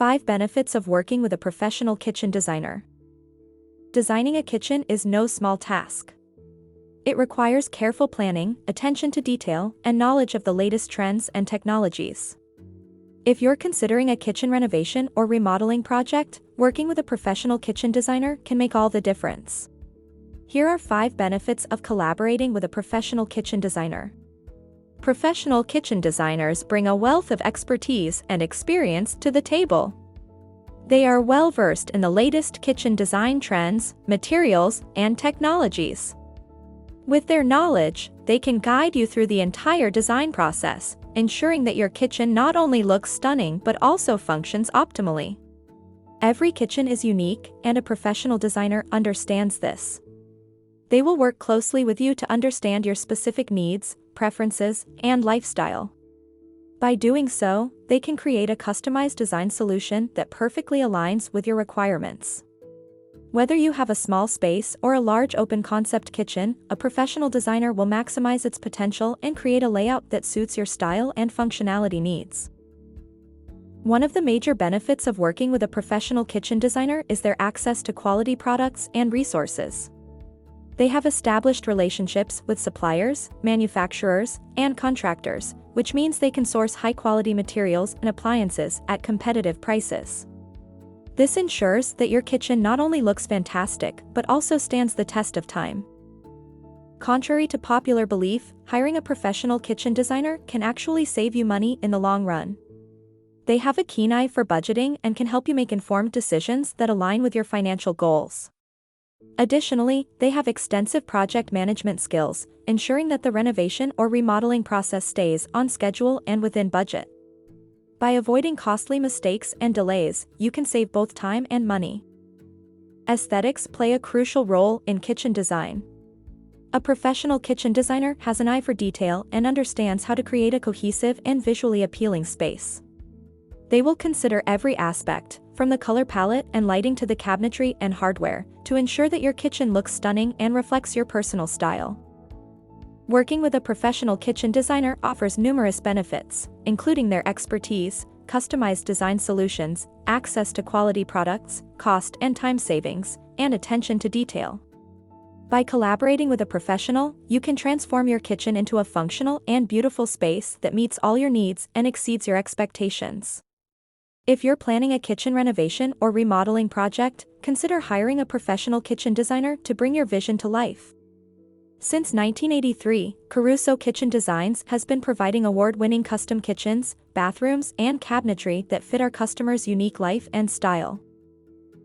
5 benefits of working with a professional kitchen designer. Designing a kitchen is no small task. It requires careful planning, attention to detail, and knowledge of the latest trends and technologies. If you're considering a kitchen renovation or remodeling project, working with a professional kitchen designer can make all the difference. Here are 5 benefits of collaborating with a professional kitchen designer. Professional kitchen designers bring a wealth of expertise and experience to the table. They are well-versed in the latest kitchen design trends, materials, and technologies. With their knowledge, they can guide you through the entire design process, ensuring that your kitchen not only looks stunning but also functions optimally. Every kitchen is unique, and a professional designer understands this. They will work closely with you to understand your specific needs, preferences, and lifestyle. By doing so, they can create a customized design solution that perfectly aligns with your requirements. Whether you have a small space or a large open-concept kitchen, a professional designer will maximize its potential and create a layout that suits your style and functionality needs. One of the major benefits of working with a professional kitchen designer is their access to quality products and resources. They have established relationships with suppliers, manufacturers, and contractors, which means they can source high-quality materials and appliances at competitive prices. This ensures that your kitchen not only looks fantastic but also stands the test of time. Contrary to popular belief, hiring a professional kitchen designer can actually save you money in the long run. They have a keen eye for budgeting and can help you make informed decisions that align with your financial goals. Additionally, they have extensive project management skills, ensuring that the renovation or remodeling process stays on schedule and within budget. By avoiding costly mistakes and delays, you can save both time and money. Aesthetics play a crucial role in kitchen design. A professional kitchen designer has an eye for detail and understands how to create a cohesive and visually appealing space. They will consider every aspect, from the color palette and lighting to the cabinetry and hardware, to ensure that your kitchen looks stunning and reflects your personal style. Working with a professional kitchen designer offers numerous benefits, including their expertise, customized design solutions, access to quality products, cost and time savings, and attention to detail. By collaborating with a professional, you can transform your kitchen into a functional and beautiful space that meets all your needs and exceeds your expectations. If you're planning a kitchen renovation or remodeling project, consider hiring a professional kitchen designer to bring your vision to life. Since 1983, Caruso Kitchen Designs has been providing award-winning custom kitchens, bathrooms, and cabinetry that fit our customers' unique life and style.